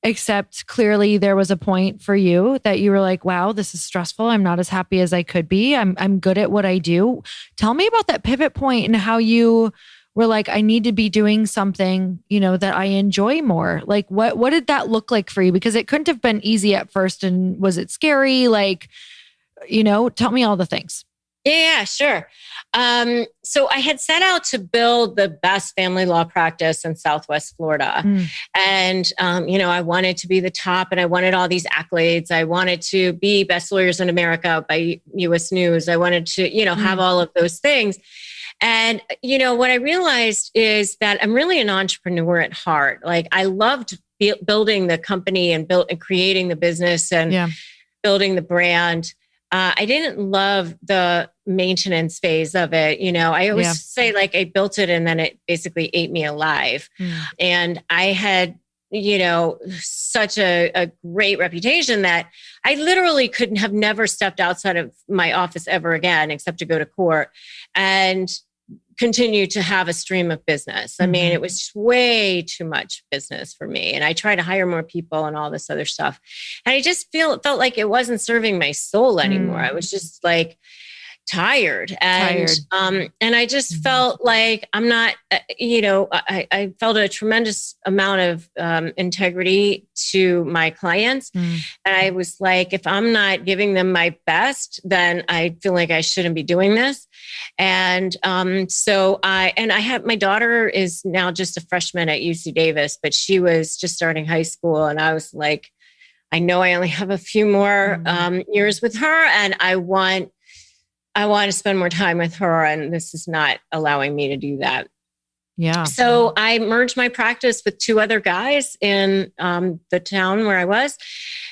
except clearly there was a point for you that you were like, wow, this is stressful. I'm not as happy as I could be. I'm good at what I do. Tell me about that pivot point and how you were like, I need to be doing something, that I enjoy more. Like what did that look like for you? Because it couldn't have been easy at first. And was it scary? Like, tell me all the things. Yeah, sure. So I had set out to build the best family law practice in Southwest Florida. And, I wanted to be the top and I wanted all these accolades. I wanted to be best lawyers in America by US News. I wanted to, have all of those things. And, what I realized is that I'm really an entrepreneur at heart. Like I loved building the company and creating the business and building the brand. I didn't love the maintenance phase of it. I always say like I built it and then it basically ate me alive. And I had, such a great reputation that I literally couldn't have never stepped outside of my office ever again, except to go to court and continue to have a stream of business. I mean, it was just way too much business for me. And I tried to hire more people and all this other stuff. And I just felt like it wasn't serving my soul anymore. I was just like tired. And I just felt like I'm not, I felt a tremendous amount of integrity to my clients. And I was like, if I'm not giving them my best, then I feel like I shouldn't be doing this. And so I have, my daughter is now just a freshman at UC Davis, but she was just starting high school. And I was like, I know I only have a few more years with her and I want to spend more time with her. And this is not allowing me to do that. Yeah. So I merged my practice with two other guys in the town where I was.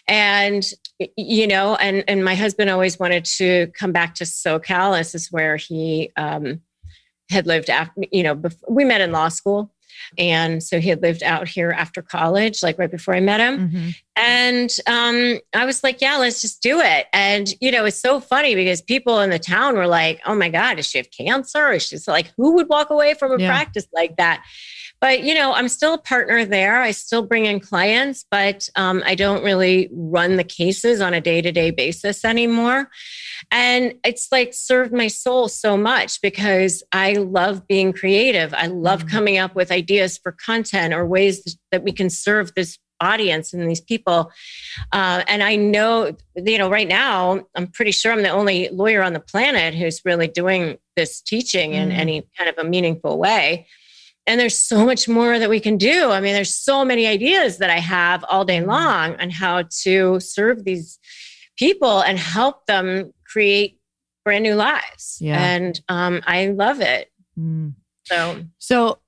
And, and my husband always wanted to come back to SoCal. This is where he had lived after, before, we met in law school. And so he had lived out here after college, like right before I met him. And I was like, yeah, let's just do it. And, it's so funny because people in the town were like, oh my God, does she have cancer? Or she's like, who would walk away from a practice like that? But, I'm still a partner there. I still bring in clients, but I don't really run the cases on a day-to-day basis anymore. And it's like served my soul so much because I love being creative. I love coming up with ideas for content or ways that we can serve this audience and these people. And I know, right now, I'm pretty sure I'm the only lawyer on the planet who's really doing this teaching in any kind of a meaningful way. And there's so much more that we can do. I mean, there's so many ideas that I have all day long on how to serve these people and help them create brand new lives. Yeah. And I love it. So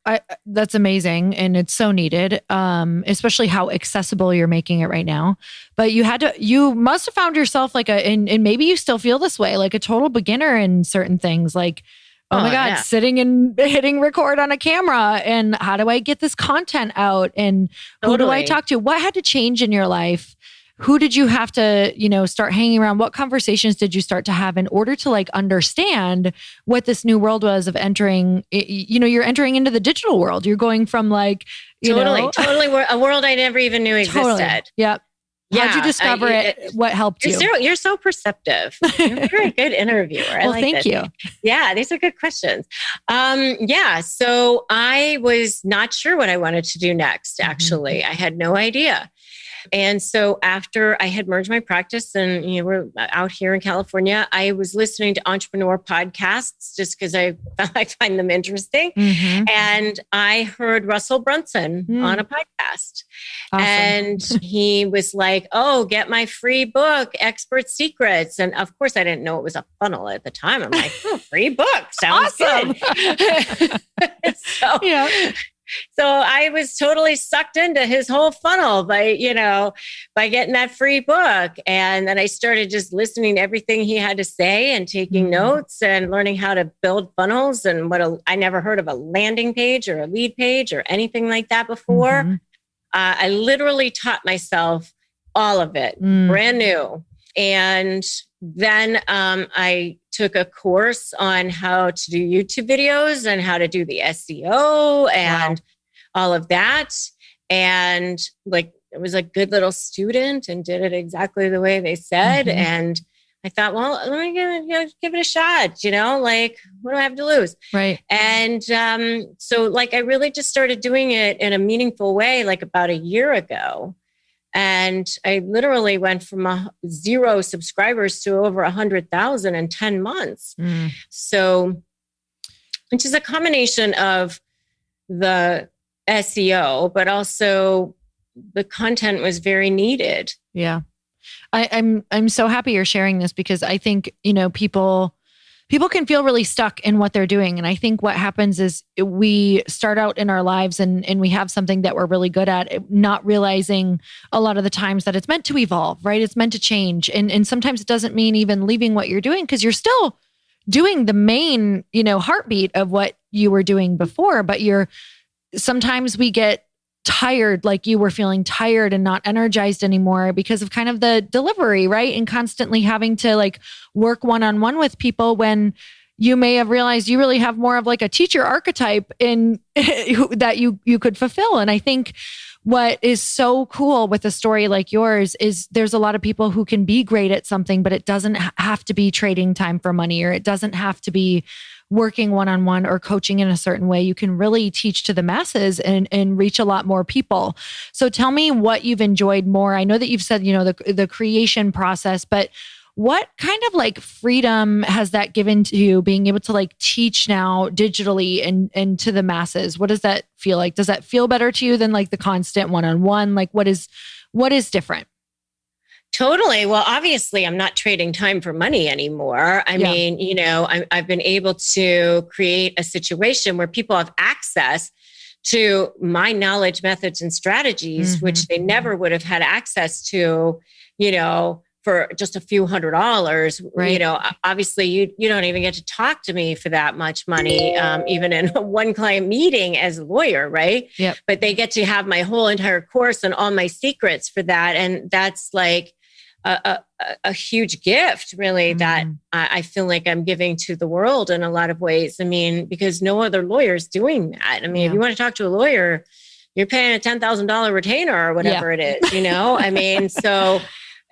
that's amazing. And it's so needed, especially how accessible you're making it right now. But you must have found yourself like and maybe you still feel this way, like a total beginner in certain things, like, oh my God, sitting and hitting record on a camera and how do I get this content out and who do I talk to? What had to change in your life? Who did you have to, start hanging around? What conversations did you start to have in order to like understand what this new world was of entering, you're entering into the digital world. You're going from like, totally a world I never even knew existed. Totally. Yep. Yeah, how'd you discover it? What helped you? You're so perceptive. You're a very good interviewer. Well, thank you. Yeah, these are good questions. So I was not sure what I wanted to do next, actually. I had no idea. And so after I had merged my practice and we're out here in California, I was listening to entrepreneur podcasts just because I find them interesting. And I heard Russell Brunson on a podcast. Awesome. And he was like, oh, get my free book, Expert Secrets. And of course, I didn't know it was a funnel at the time. I'm like, oh, free book. Sounds awesome. good. So I was totally sucked into his whole funnel by getting that free book. And then I started just listening to everything he had to say and taking notes and learning how to build funnels and I never heard of a landing page or a lead page or anything like that before. I literally taught myself all of it, brand new. And then I took a course on how to do YouTube videos and how to do the SEO and all of that. And like, it was a good little student and did it exactly the way they said. And I thought, well, let me give it a shot, like, what do I have to lose? Right. And so like, I really just started doing it in a meaningful way, like about a year ago. And I literally went from 0 subscribers to over 100,000 in 10 months. So, which is a combination of the SEO, but also the content was very needed. Yeah. I'm so happy you're sharing this because I think, people can feel really stuck in what they're doing. And I think what happens is we start out in our lives and we have something that we're really good at, not realizing a lot of the times that it's meant to evolve, right? It's meant to change. And sometimes it doesn't mean even leaving what you're doing because you're still doing the main, heartbeat of what you were doing before, but sometimes we get tired, like you were feeling tired and not energized anymore because of kind of the delivery, right? And constantly having to like work one-on-one with people when you may have realized you really have more of like a teacher archetype in that you could fulfill. And I think what is so cool with a story like yours is there's a lot of people who can be great at something, but it doesn't have to be trading time for money, or it doesn't have to be working one-on-one or coaching in a certain way. You can really teach to the masses and reach a lot more people. So tell me what you've enjoyed more. I know that you've said, the creation process, but what kind of like freedom has that given to you being able to like teach now digitally and to the masses? What does that feel like? Does that feel better to you than like the constant one-on-one? Like what is different? Totally. Well, obviously, I'm not trading time for money anymore. I mean, I've been able to create a situation where people have access to my knowledge, methods, and strategies, which they never would have had access to, for just a few $100s. Right. Obviously, you don't even get to talk to me for that much money, even in a one client meeting as a lawyer, right? Yep. But they get to have my whole entire course and all my secrets for that. And that's like a huge gift, really, that I feel like I'm giving to the world in a lot of ways. I mean, because no other lawyer is doing that. I mean, if you want to talk to a lawyer, you're paying a $10,000 retainer or whatever it is, I mean, so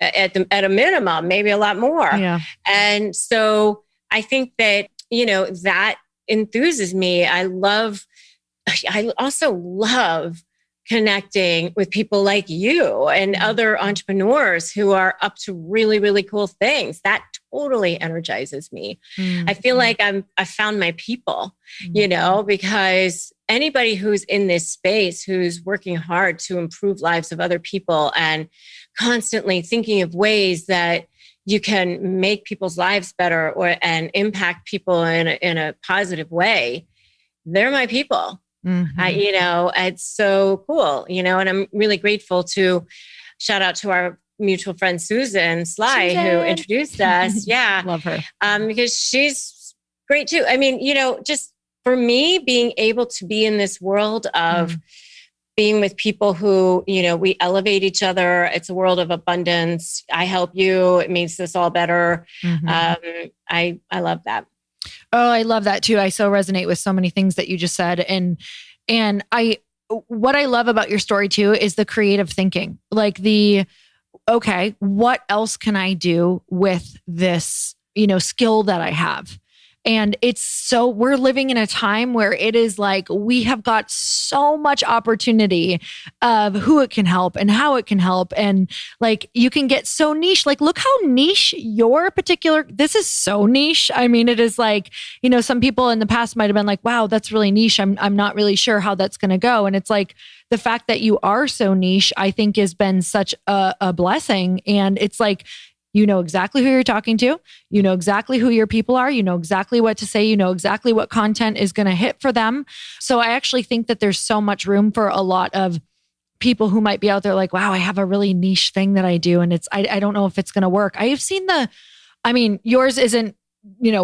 at a minimum, maybe a lot more. Yeah. And so I think that, that enthuses me. I also love connecting with people like you and other entrepreneurs who are up to really, really cool things. That totally energizes me. I feel like I found my people, because anybody who's in this space, who's working hard to improve lives of other people and constantly thinking of ways that you can make people's lives better and impact people in a positive way, they're my people. It's so cool, and I'm really grateful to shout out to our mutual friend, Susan Sly, who introduced us. Yeah. Love her. Because she's great too. I mean, just for me, being able to be in this world of being with people who, we elevate each other. It's a world of abundance. I help you. It makes this all better. I love that. Oh, I love that too. I so resonate with so many things that you just said. And what I love about your story too is the creative thinking, like okay, what else can I do with this, skill that I have? And we're living in a time where it is like, we have got so much opportunity of who it can help and how it can help. And like, you can get so niche, like, look how niche this is so niche. I mean, it is like, some people in the past might've been like, wow, that's really niche. I'm not really sure how that's going to go. And it's like, the fact that you are so niche, I think has been such a blessing. And it's like, You know exactly who you're talking to. You know exactly who your people are. You know exactly what to say. You know exactly what content is going to hit for them. So I actually think that there's so much room for a lot of people who might be out there like, wow, I have a really niche thing that I do. And I don't know if it's going to work. I have seen yours isn't,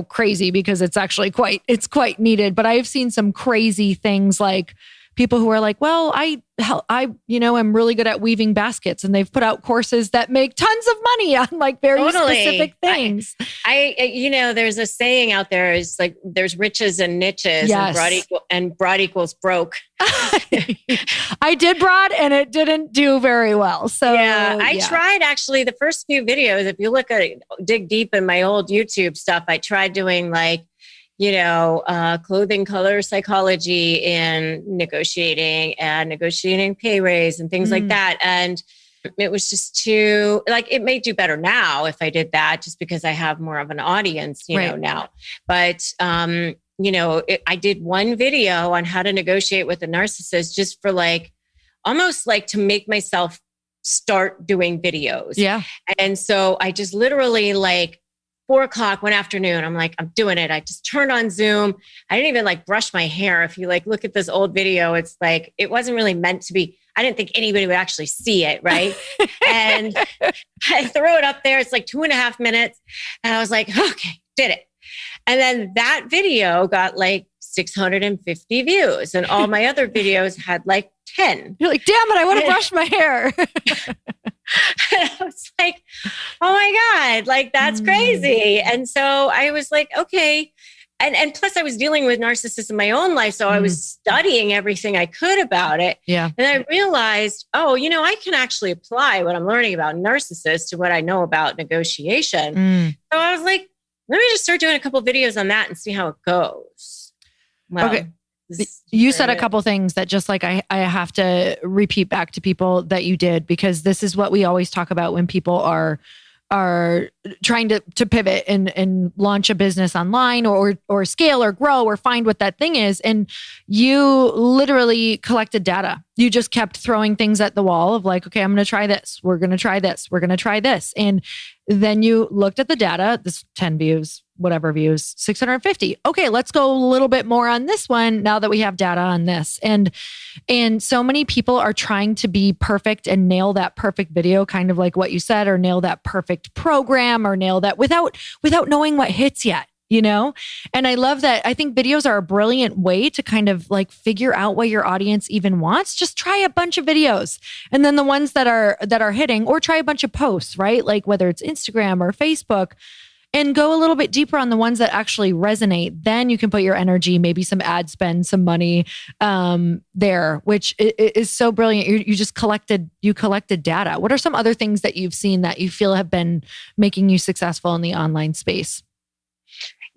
crazy because it's actually quite needed, but I've seen some crazy things like people who are like, well, I am really good at weaving baskets, and they've put out courses that make tons of money on like very specific things. There's a saying out there is like, there's riches and niches, yes. and broad equals broke. I did broad and it didn't do very well. So I tried actually the first few videos. If you look at it, dig deep in my old YouTube stuff, I tried doing like, clothing color psychology and negotiating pay raise and things like that. And it was just too, like, it may do better now if I did that, just because I have more of an audience, now. But, I did one video on how to negotiate with a narcissist just for like, almost like to make myself start doing videos. Yeah. And so I just literally like, 4:00 one afternoon, I'm like, I'm doing it. I just turned on Zoom. I didn't even like brush my hair. If you like look at this old video, it's like, it wasn't really meant to be. I didn't think anybody would actually see it. Right. And I throw it up there. It's like 2.5 minutes. And I was like, okay, did it. And then that video got like 650 views, and all my other videos had like 10. You're like, damn it, I want to brush my hair. And I was like, oh my God, like that's crazy. And so I was like, okay. And plus I was dealing with narcissists in my own life. So I was studying everything I could about it. Yeah. And I realized, I can actually apply what I'm learning about narcissists to what I know about negotiation. So I was like, let me just start doing a couple of videos on that and see how it goes. Well, okay. You said a couple things that just like I have to repeat back to people that you did, because this is what we always talk about when people are trying to pivot and launch a business online or scale or grow or find what that thing is. And you literally collected data. You just kept throwing things at the wall of like, okay, I'm going to try this. We're going to try this. We're going to try this. And then you looked at the data, this 10 views, whatever views, 650. Okay, let's go a little bit more on this one now that we have data on this. And so many people are trying to be perfect and nail that perfect video, kind of like what you said, or nail that perfect program, or nail that without knowing what hits yet. And I love that. I think videos are a brilliant way to kind of like figure out what your audience even wants. Just try a bunch of videos, and then the ones that are hitting, or try a bunch of posts, right? Like whether it's Instagram or Facebook, and go a little bit deeper on the ones that actually resonate. Then you can put your energy, maybe some ad spend, some money there, which is so brilliant. You collected data. What are some other things that you've seen that you feel have been making you successful in the online space?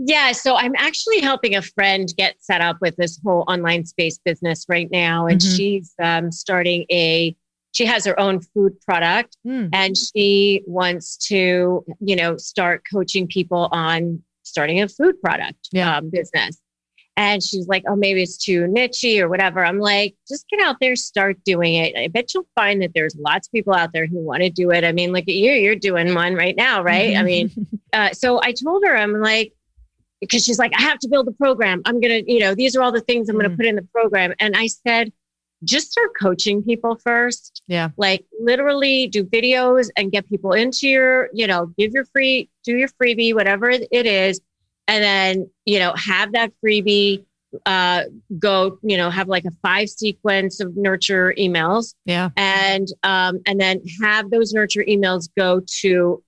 Yeah, so I'm actually helping a friend get set up with this whole online space business right now. And she's she has her own food product, and she wants to, start coaching people on starting a food product business. And she's like, oh, maybe it's too niche-y or whatever. I'm like, just get out there, start doing it. I bet you'll find that there's lots of people out there who want to do it. I mean, look at you, you're doing one right now, right? I mean, so I told her, I'm like, because she's like, I have to build a program. I'm going to, these are all the things I'm going to put in the program. And I said, just start coaching people first. Yeah. Like literally do videos and get people into your, do your freebie, whatever it is. And then, have that freebie go, have like a 5 sequence of nurture emails. Yeah. And then have those nurture emails go to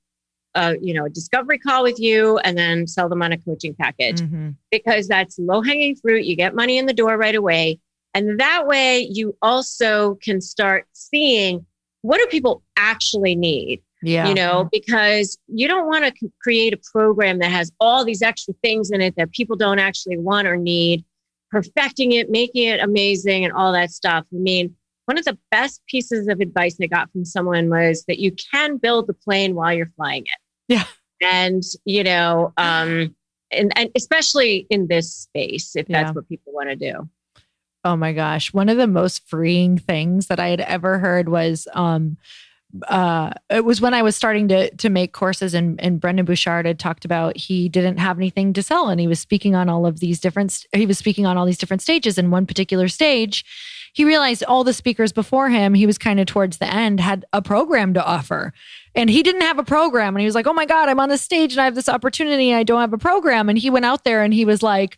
a discovery call with you, and then sell them on a coaching package, because that's low hanging fruit. You get money in the door right away. And that way you also can start seeing, what do people actually need? Yeah. Because you don't want to create a program that has all these extra things in it that people don't actually want or need, perfecting it, making it amazing and all that stuff. I mean, one of the best pieces of advice I got from someone was that you can build the plane while you're flying it. Yeah. And, and especially in this space, if that's what people want to do. Oh my gosh. One of the most freeing things that I had ever heard was it was when I was starting to make courses, and Brendan Bouchard had talked about he didn't have anything to sell, and he was speaking on all these different stages. And one particular stage, he realized all the speakers before him, he was kind of towards the end, had a program to offer. And he didn't have a program. And he was like, oh my God, I'm on this stage and I have this opportunity and I don't have a program. And he went out there and he was like,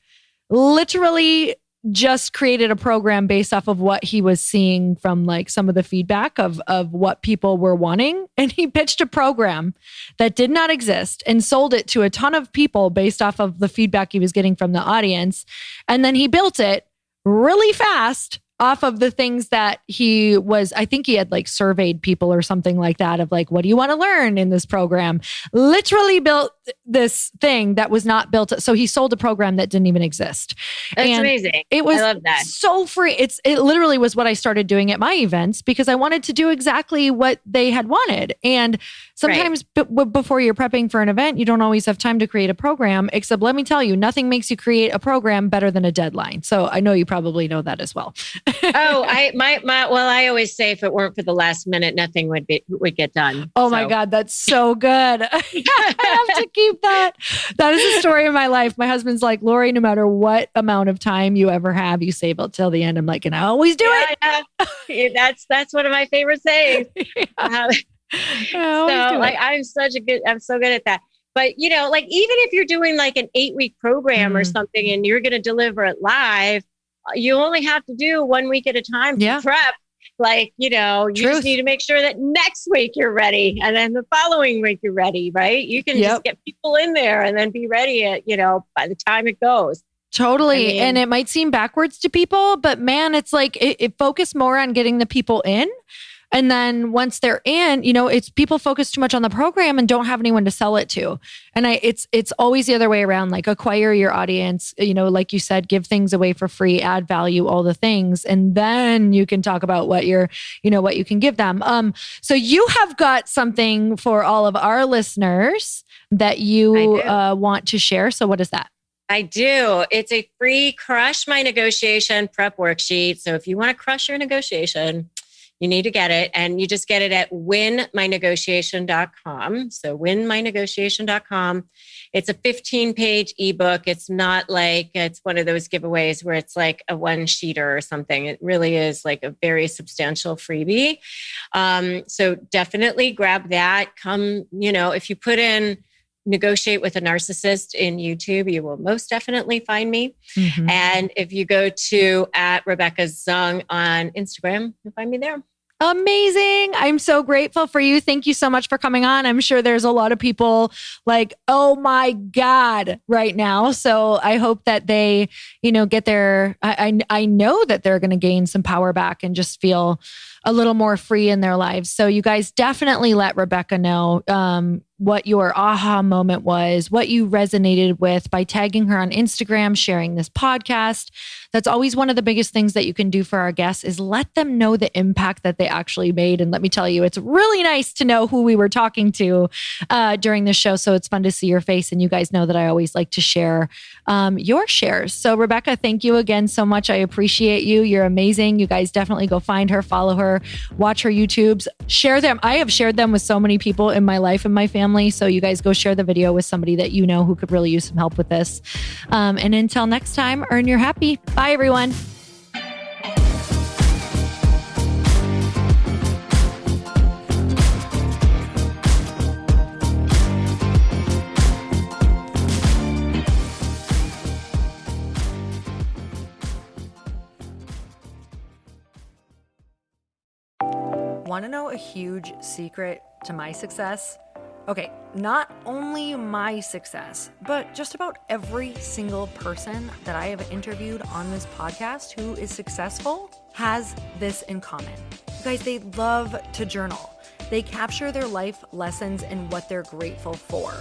literally just created a program based off of what he was seeing from like some of the feedback of what people were wanting. And he pitched a program that did not exist and sold it to a ton of people based off of the feedback he was getting from the audience. And then he built it really fast off of the things that I think he had like surveyed people or something like that of like, what do you want to learn in this program? Literally built this thing that was not built. So he sold a program that didn't even exist. That's amazing. It was I love that. So free. It literally was what I started doing at my events because I wanted to do exactly what they had wanted. And sometimes before you're prepping for an event, you don't always have time to create a program, except let me tell you, nothing makes you create a program better than a deadline. So I know you probably know that as well. I always say if it weren't for the last minute, nothing would get done. Oh my God, that's so good. I have to keep that. That is the story of my life. My husband's like, Lori, no matter what amount of time you ever have, you save it till the end. I'm like, and I always do it. Yeah. That's one of my favorite sayings. I'm so good at that. But like, even if you're doing like an 8-week program or something, and you're going to deliver it live, you only have to do 1 week at a time to prep. Like, you just need to make sure that next week you're ready. And then the following week you're ready, right? You can just get people in there and then be ready at, by the time it goes. Totally. And it might seem backwards to people, but man, it's like it focused more on getting the people in. And then once they're in, it's people focus too much on the program and don't have anyone to sell it to. And it's always the other way around, like acquire your audience, like you said, give things away for free, add value, all the things. And then you can talk about what what you can give them. So you have got something for all of our listeners that you want to share. So what is that? I do. It's a free Crush My Negotiation prep worksheet. So if you want to crush your negotiation, you need to get it, and you just get it at winmynegotiation.com. So winmynegotiation.com. It's a 15-page ebook. It's not like it's one of those giveaways where it's like a one-sheeter or something. It really is like a very substantial freebie. So definitely grab that. If you put in Negotiate with a Narcissist in YouTube, you will most definitely find me. Mm-hmm. And if you go to @Rebecca Zung on Instagram, you'll find me there. Amazing. I'm so grateful for you. Thank you so much for coming on. I'm sure there's a lot of people like, oh my God, right now. So I hope that they, get their, I know that they're going to gain some power back and just feel a little more free in their lives. So you guys definitely let Rebecca know what your aha moment was, what you resonated with by tagging her on Instagram, sharing this podcast. That's always one of the biggest things that you can do for our guests is let them know the impact that they actually made. And let me tell you, it's really nice to know who we were talking to during the show. So it's fun to see your face. And you guys know that I always like to share your shares. So Rebecca, thank you again so much. I appreciate you. You're amazing. You guys definitely go find her, follow her, watch her YouTubes, share them. I have shared them with so many people in my life and my family. So you guys go share the video with somebody that you know who could really use some help with this. And until next time, earn your happy. Bye, everyone. Want to know a huge secret to my success? Okay, not only my success, but just about every single person that I have interviewed on this podcast who is successful has this in common. You guys, they love to journal. They capture their life lessons and what they're grateful for.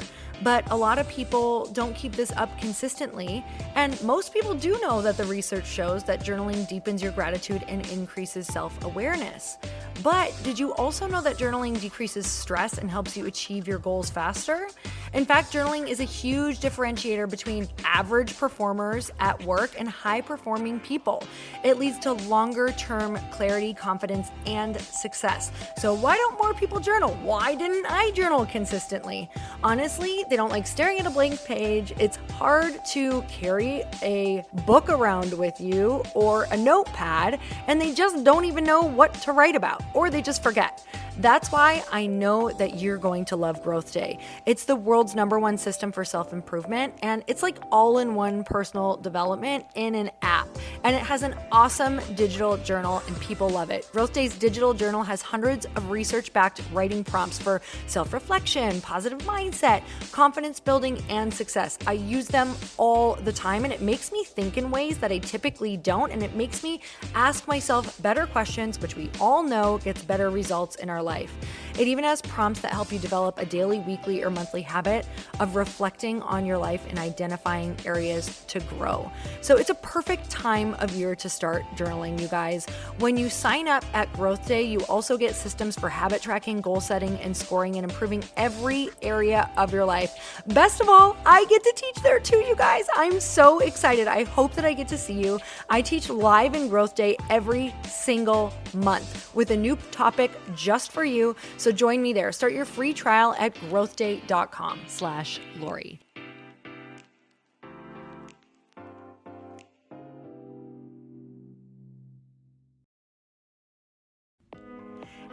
But a lot of people don't keep this up consistently. And most people do know that the research shows that journaling deepens your gratitude and increases self-awareness. But did you also know that journaling decreases stress and helps you achieve your goals faster? In fact, journaling is a huge differentiator between average performers at work and high-performing people. It leads to longer-term clarity, confidence, and success. So why don't more people journal? Why didn't I journal consistently? Honestly, they don't like staring at a blank page. It's hard to carry a book around with you or a notepad, and they just don't even know what to write about, or they just forget. That's why I know that you're going to love Growth Day. It's the world's #1 system for self-improvement, and it's like all-in-one personal development in an app. And it has an awesome digital journal, and people love it. Growth Day's digital journal has hundreds of research-backed writing prompts for self-reflection, positive mindset, confidence building, and success. I use them all the time, and it makes me think in ways that I typically don't, and it makes me ask myself better questions, which we all know gets better results in our life. It even has prompts that help you develop a daily, weekly, or monthly habit of reflecting on your life and identifying areas to grow. So it's a perfect time of year to start journaling, you guys. When you sign up at Growth Day, you also get systems for habit tracking, goal setting, and scoring, and improving every area of your life. Best of all, I get to teach there too, you guys. I'm so excited. I hope that I get to see you. I teach live in Growth Day every single month with a new topic just for you. So join me there. Start your free trial at growthday.com/Lori.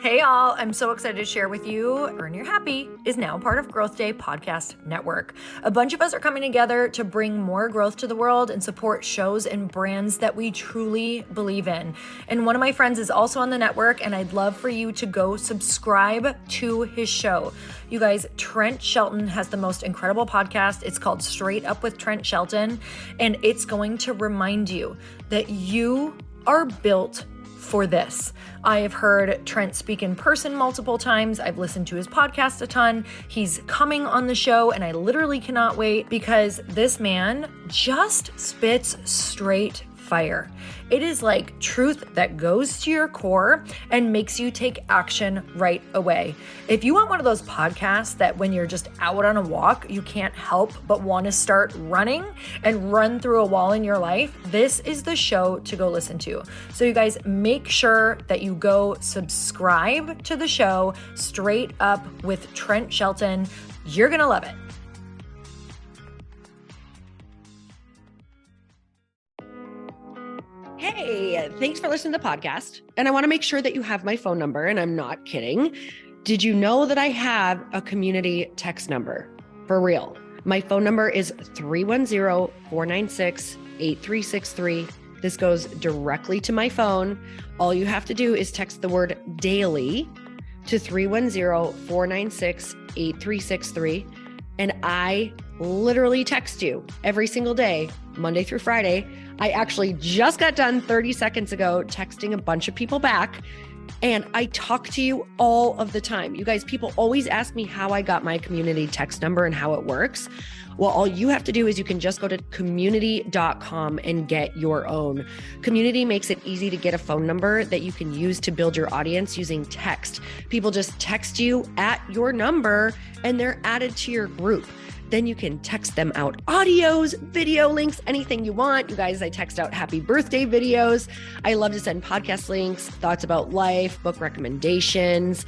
Hey y'all, I'm so excited to share with you, Earn Your Happy is now part of Growth Day Podcast Network. A bunch of us are coming together to bring more growth to the world and support shows and brands that we truly believe in. And one of my friends is also on the network, and I'd love for you to go subscribe to his show. You guys, Trent Shelton has the most incredible podcast. It's called Straight Up with Trent Shelton, and it's going to remind you that you are built for this. I have heard Trent speak in person multiple times. I've listened to his podcast a ton. He's coming on the show, and I literally cannot wait because this man just spits straight fire. It is like truth that goes to your core and makes you take action right away. If you want one of those podcasts that when you're just out on a walk, you can't help but want to start running and run through a wall in your life, this is the show to go listen to. So you guys, make sure that you go subscribe to the show, Straight Up with Trent Shelton. You're going to love it. Hey, thanks for listening to the podcast. And I want to make sure that you have my phone number, and I'm not kidding. Did you know that I have a community text number? For real. My phone number is 310-496-8363. This goes directly to my phone. All you have to do is text the word daily to 310-496-8363. And I literally text you every single day, Monday through Friday. I actually just got done 30 seconds ago texting a bunch of people back, and I talk to you all of the time. You guys, people always ask me how I got my community text number and how it works. Well, all you have to do is you can just go to community.com and get your own. Community makes it easy to get a phone number that you can use to build your audience using text. People just text you at your number and they're added to your group. Then you can text them out audios, video links, anything you want. You guys, I text out happy birthday videos. I love to send podcast links, thoughts about life, book recommendations,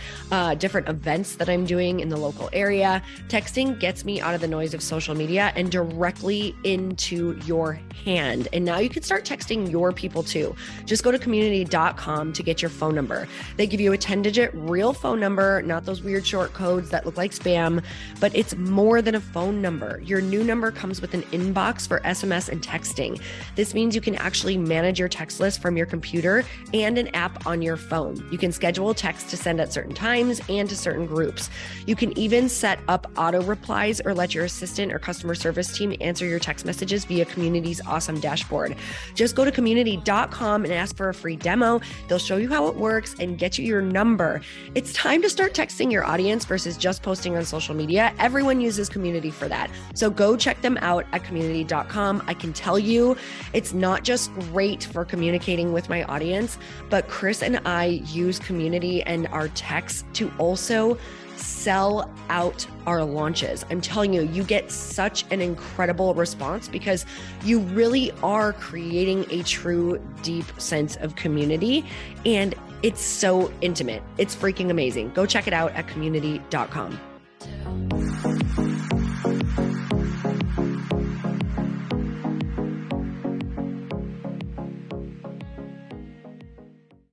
different events that I'm doing in the local area. Texting gets me out of the noise of social media and directly into your hand. And now you can start texting your people too. Just go to community.com to get your phone number. They give you a 10-digit real phone number, not those weird short codes that look like spam, but it's more than a phone number. Your new number comes with an inbox for SMS and texting. This means you can actually manage your text list from your computer and an app on your phone. You can schedule text to send at certain times and to certain groups. You can even set up auto replies or let your assistant or customer service team answer your text messages via Community's awesome dashboard. Just go to community.com and ask for a free demo. They'll show you how it works and get you your number. It's time to start texting your audience versus just posting on social media. Everyone uses Community for that. So go check them out at community.com. I can tell you it's not just great for communicating with my audience, but Chris and I use Community and our texts to also sell out our launches. I'm telling you, you get such an incredible response because you really are creating a true, deep sense of community. And it's so intimate. It's freaking amazing. Go check it out at community.com.